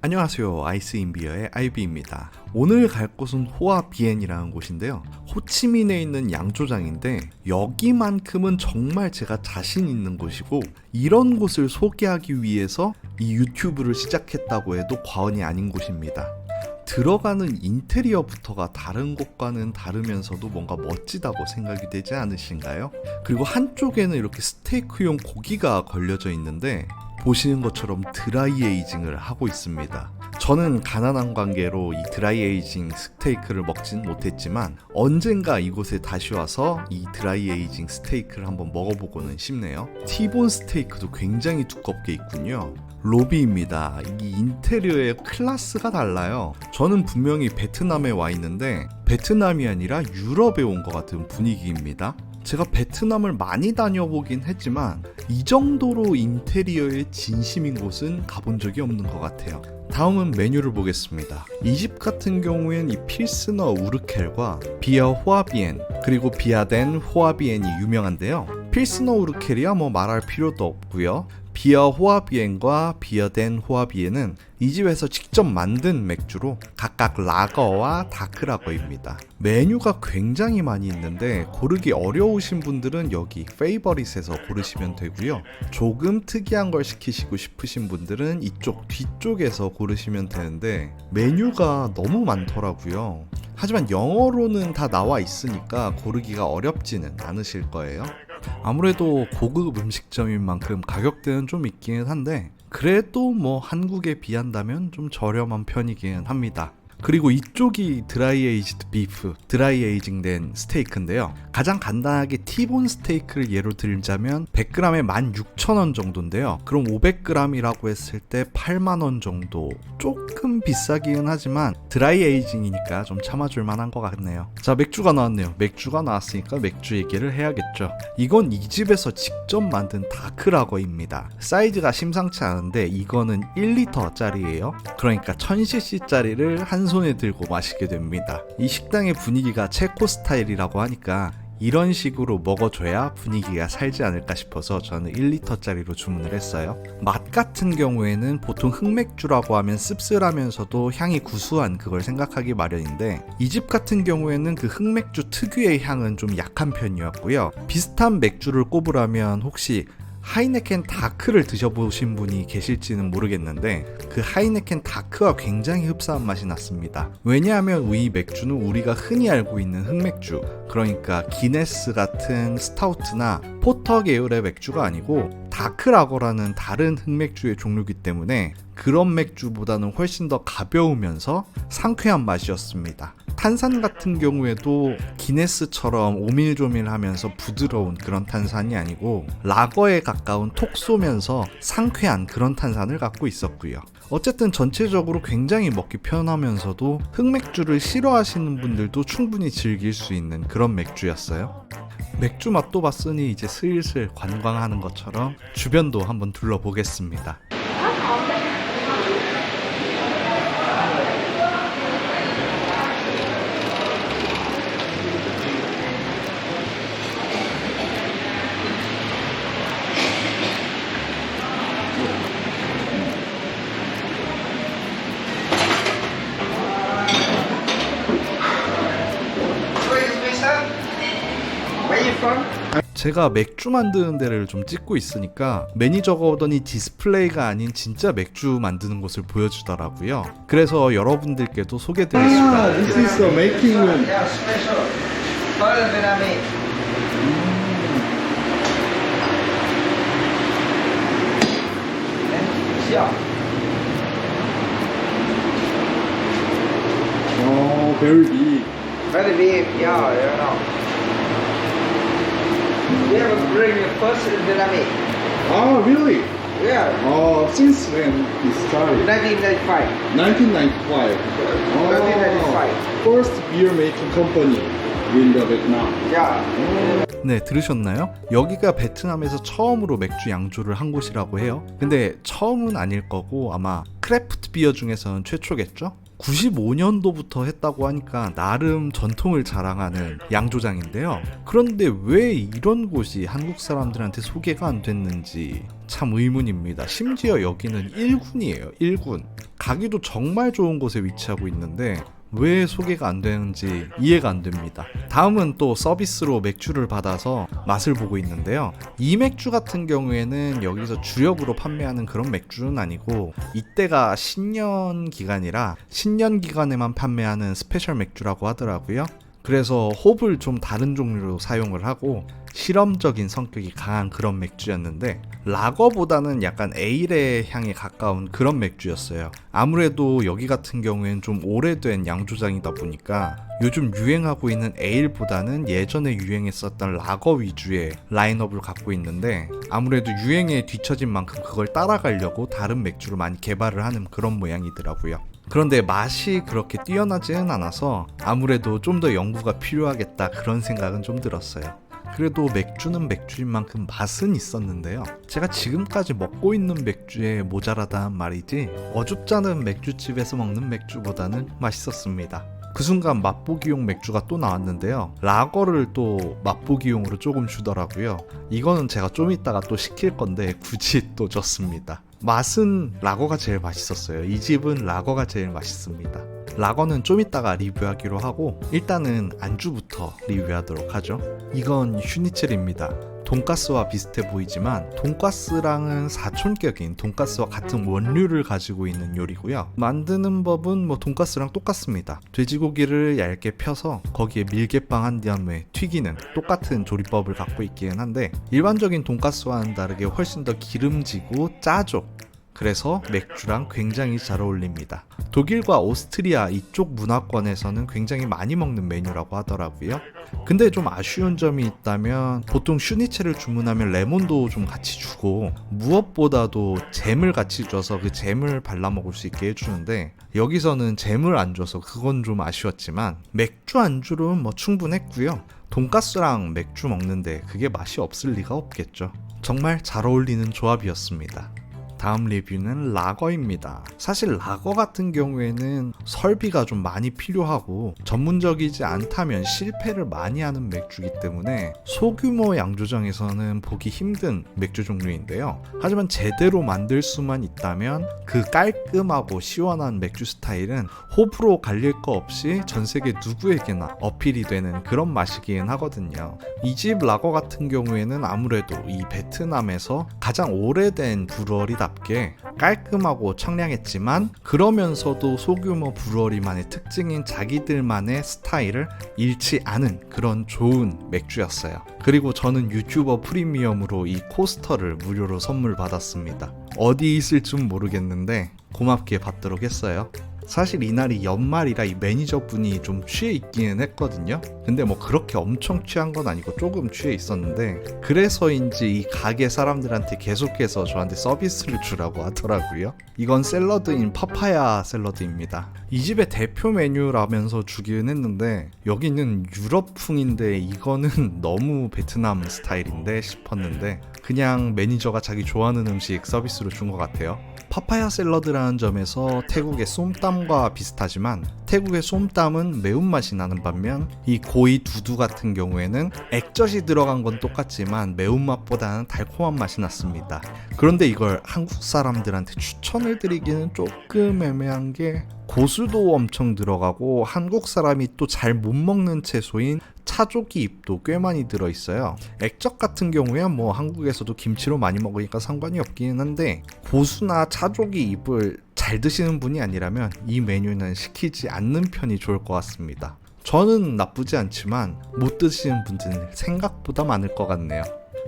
안녕하세요. 아이스인비어의 아이비입니다. 오늘 갈 곳은 호아비엔이라는 곳인데요. 호치민에 있는 양조장인데 여기만큼은 정말 제가 자신 있는 곳이고 이런 곳을 소개하기 위해서 이 유튜브를 시작했다고 해도 과언이 아닌 곳입니다. 들어가는 인테리어부터가 다른 곳과는 다르면서도 뭔가 멋지다고 생각이 되지 않으신가요? 그리고 한쪽에는 이렇게 스테이크용 고기가 걸려져 있는데 보시는 것처럼 드라이 에이징을 하고 있습니다. 저는 가난한 관계로 이 드라이 에이징 스테이크를 먹진 못했지만 언젠가 이곳에 다시 와서 이 드라이 에이징 스테이크를 한번 먹어보고는 싶네요. 티본 스테이크도 굉장히 두껍게 있군요. 로비입니다. 이 인테리어의 클래스가 달라요. 저는 분명히 베트남에 와 있는데 베트남이 아니라 유럽에 온 것 같은 분위기입니다. 제가 베트남을 많이 다녀보긴 했지만 이 정도로 인테리어에 진심인 곳은 가본 적이 없는 것 같아요. 다음은 메뉴를 보겠습니다. 이 집 같은 경우엔 이 필스너 우르켈과 비어 호아비엔 그리고 비아덴 호아비엔이 유명한데요. 필스너 우르켈이야 뭐 말할 필요도 없고요. 비어 호아비엔과 비어덴 호아비엔은 이 집에서 직접 만든 맥주로 각각 라거와 다크라거입니다. 메뉴가 굉장히 많이 있는데 고르기 어려우신 분들은 여기 페이버릿에서 고르시면 되고요. 조금 특이한 걸 시키시고 싶으신 분들은 이쪽 뒤쪽에서 고르시면 되는데 메뉴가 너무 많더라고요. 하지만 영어로는 다 나와 있으니까 고르기가 어렵지는 않으실 거예요. 아무래도 고급 음식점인 만큼 가격대는 좀 있기는 한데 그래도 뭐 한국에 비한다면 좀 저렴한 편이기는 합니다. 그리고 이쪽이 드라이 에이지드 비프, 드라이 에이징 된 스테이크인데요. 가장 간단하게 티본 스테이크를 예로 들자면 100g에 16,000원 정도인데요. 그럼 500g이라고 했을 때 8만원 정도. 조금 비싸기는 하지만 드라이 에이징이니까 좀 참아줄 만한 것 같네요. 자, 맥주가 나왔네요. 맥주가 나왔으니까 맥주 얘기를 해야겠죠. 이건 이 집에서 직접 만든 다크라거입니다. 사이즈가 심상치 않은데 이거는 1리터짜리예요. 그러니까 1000cc짜리를 한 손에 들고 마시게 됩니다. 이 식당의 분위기가 체코 스타일이라고 하니까 이런 식으로 먹어줘야 분위기가 살지 않을까 싶어서 저는 1리터짜리로 주문을 했어요. 맛 같은 경우에는 보통 흑맥주라고 하면 씁쓸하면서도 향이 구수한 그걸 생각하기 마련인데 이 집 같은 경우에는 그 흑맥주 특유의 향은 좀 약한 편이었고요. 비슷한 맥주를 꼽으라면 혹시 하이네켄 다크를 드셔보신 분이 계실지는 모르겠는데 그 하이네켄 다크와 굉장히 흡사한 맛이 났습니다. 왜냐하면 이 맥주는 우리가 흔히 알고 있는 흑맥주, 그러니까 기네스 같은 스타우트나 포터 계열의 맥주가 아니고 다크라거라는 다른 흑맥주의 종류이기 때문에 그런 맥주보다는 훨씬 더 가벼우면서 상쾌한 맛이었습니다. 탄산 같은 경우에도 기네스처럼 오밀조밀하면서 부드러운 그런 탄산이 아니고 라거에 가까운 톡 쏘면서 상쾌한 그런 탄산을 갖고 있었고요. 어쨌든 전체적으로 굉장히 먹기 편하면서도 흑맥주를 싫어하시는 분들도 충분히 즐길 수 있는 그런 맥주였어요. 맥주 맛도 봤으니 이제 슬슬 관광하는 것처럼 주변도 한번 둘러보겠습니다. 제가 맥주 만드는 데를 좀 찍고 있으니까 매니저가 오더니 디스플레이가 아닌 진짜 맥주 만드는 곳을 보여주더라고요. 그래서 여러분들께도 소개드릴 수가 있게 This is the making room. Yeah, special. Pearl Vietnamese. Yeah. Oh, very big. Very big. Yeah, you know. We have bring the first Vietnamese. Ah, really? Yeah. Since when it started? 1995. 1995. 1995. First beer making company in the Vietnam. Yeah. 네, 들으셨나요? 여기가 베트남에서 처음으로 맥주 양조를 한 곳이라고 해요. 근데 처음은 아닐 거고 아마 크래프트 비어 중에서는 최초겠죠? 95년도부터 했다고 하니까 나름 전통을 자랑하는 양조장인데요. 그런데 왜 이런 곳이 한국 사람들한테 소개가 안 됐는지 참 의문입니다. 심지어 여기는 1군이에요. 1군. 가기도 정말 좋은 곳에 위치하고 있는데 왜 소개가 안 되는지 이해가 안 됩니다. 다음은 또 서비스로 맥주를 받아서 맛을 보고 있는데요. 이 맥주 같은 경우에는 여기서 주력으로 판매하는 그런 맥주는 아니고 이때가 신년 기간이라 신년 기간에만 판매하는 스페셜 맥주라고 하더라고요. 그래서 홉을 좀 다른 종류로 사용을 하고 실험적인 성격이 강한 그런 맥주였는데 라거보다는 약간 에일의 향에 가까운 그런 맥주였어요. 아무래도 여기 같은 경우에는 좀 오래된 양조장이다 보니까 요즘 유행하고 있는 에일보다는 예전에 유행했었던 라거 위주의 라인업을 갖고 있는데 아무래도 유행에 뒤처진 만큼 그걸 따라가려고 다른 맥주를 많이 개발을 하는 그런 모양이더라고요. 그런데 맛이 그렇게 뛰어나지는 않아서 아무래도 좀 더 연구가 필요하겠다 그런 생각은 좀 들었어요. 그래도 맥주는 맥주인 만큼 맛은 있었는데요. 제가 지금까지 먹고 있는 맥주에 모자라다는 말이지 어줍잖은 맥주집에서 먹는 맥주보다는 맛있었습니다. 그 순간 맛보기용 맥주가 또 나왔는데요. 라거를 또 맛보기용으로 조금 주더라고요. 이거는 제가 좀 이따가 또 시킬 건데 굳이 또 줬습니다. 맛은 라거가 제일 맛있었어요. 이 집은 라거가 제일 맛있습니다. 라거는 좀 이따가 리뷰하기로 하고 일단은 안주부터 리뷰하도록 하죠. 이건 슈니첼입니다. 돈가스와 비슷해 보이지만 돈가스랑은 사촌격인 돈가스와 같은 원료를 가지고 있는 요리고요. 만드는 법은 뭐 돈가스랑 똑같습니다. 돼지고기를 얇게 펴서 거기에 밀개빵 한 다음에 튀기는 똑같은 조리법을 갖고 있기는 한데 일반적인 돈가스와는 다르게 훨씬 더 기름지고 짜죠. 그래서 맥주랑 굉장히 잘 어울립니다. 독일과 오스트리아 이쪽 문화권에서는 굉장히 많이 먹는 메뉴라고 하더라고요. 근데 좀 아쉬운 점이 있다면 보통 슈니첼을 주문하면 레몬도 좀 같이 주고 무엇보다도 잼을 같이 줘서 그 잼을 발라 먹을 수 있게 해주는데 여기서는 잼을 안 줘서 그건 좀 아쉬웠지만 맥주 안주로는 뭐 충분했고요. 돈가스랑 맥주 먹는데 그게 맛이 없을 리가 없겠죠. 정말 잘 어울리는 조합이었습니다. 다음 리뷰는 라거입니다. 사실 라거 같은 경우에는 설비가 좀 많이 필요하고 전문적이지 않다면 실패를 많이 하는 맥주이기 때문에 소규모 양조장에서는 보기 힘든 맥주 종류인데요. 하지만 제대로 만들 수만 있다면 그 깔끔하고 시원한 맥주 스타일은 호불호 갈릴 거 없이 전 세계 누구에게나 어필이 되는 그런 맛이긴 하거든요. 이 집 라거 같은 경우에는 아무래도 이 베트남에서 가장 오래된 브루어리다 깔끔하고 청량했지만 그러면서도 소규모 브루어리만의 특징인 자기들만의 스타일을 잃지 않은 그런 좋은 맥주였어요. 그리고 저는 유튜버 프리미엄으로 이 코스터를 무료로 선물 받았습니다. 어디 있을 줄 모르겠는데 고맙게 받도록 했어요. 사실 이날이 연말이라 이 매니저분이 좀 취해 있기는 했거든요. 근데 뭐 그렇게 엄청 취한 건 아니고 조금 취해 있었는데 그래서인지 이 가게 사람들한테 계속해서 저한테 서비스를 주라고 하더라고요. 이건 샐러드인 파파야 샐러드입니다. 이 집의 대표 메뉴라면서 주기는 했는데 여기는 유럽풍인데 이거는 너무 베트남 스타일인데 싶었는데 그냥 매니저가 자기 좋아하는 음식 서비스로 준 것 같아요. 파파야 샐러드라는 점에서 태국의 쏨땀과 비슷하지만 태국의 쏨땀은 매운맛이 나는 반면 이 고이 두두 같은 경우에는 액젓이 들어간 건 똑같지만 매운맛보다는 달콤한 맛이 났습니다. 그런데 이걸 한국 사람들한테 추천을 드리기는 조금 애매한 게 고수도 엄청 들어가고 한국 사람이 또 잘 못 먹는 채소인 차조기 잎도 꽤 많이 들어있어요. 액젓 같은 경우에 뭐 한국에서도 김치로 많이 먹으니까 상관이 없기는 한데 고수나 차조기 잎을 잘 드시는 분이 아니라면 이 메뉴는 시키지 않는 편이 좋을 것 같습니다. 저는 나쁘지 않지만 못 드시는 분들은 생각보다 많을 것 같네요.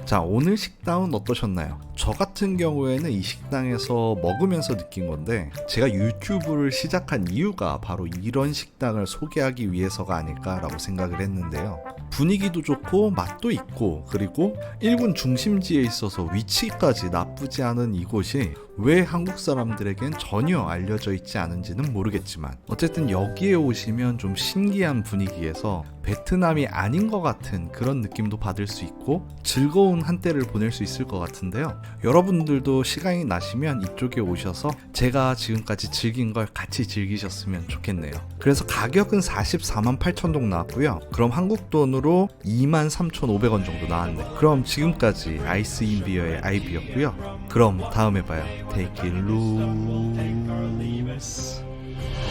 자, 오늘 식당은 어떠셨나요? 저 같은 경우에는 이 식당에서 먹으면서 느낀 건데 제가 유튜브를 시작한 이유가 바로 이런 식당을 소개하기 위해서가 아닐까라고 생각을 했는데요. 분위기도 좋고 맛도 있고 그리고 일본 중심지에 있어서 위치까지 나쁘지 않은 이곳이 왜 한국 사람들에겐 전혀 알려져 있지 않은지는 모르겠지만 어쨌든 여기에 오시면 좀 신기한 분위기에서 베트남이 아닌 것 같은 그런 느낌도 받을 수 있고 즐거운 한때를 보낼 수 있을 것 같은데요. 여러분들도 시간이 나시면 이쪽에 오셔서 제가 지금까지 즐긴 걸 같이 즐기셨으면 좋겠네요. 그래서 가격은 44만 8천 동 나왔고요. 그럼 한국 돈으로 돈으로 23,500원 정도 나왔네. 그럼 지금까지 아이스인비어의 아이비였고요. 그럼 다음에 봐요. Take it loose.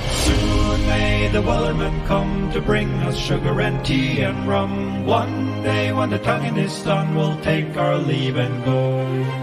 Soon may the Wellerman come to bring us sugar and tea and rum. One day when the tonguing is done, we'll take our leave and go.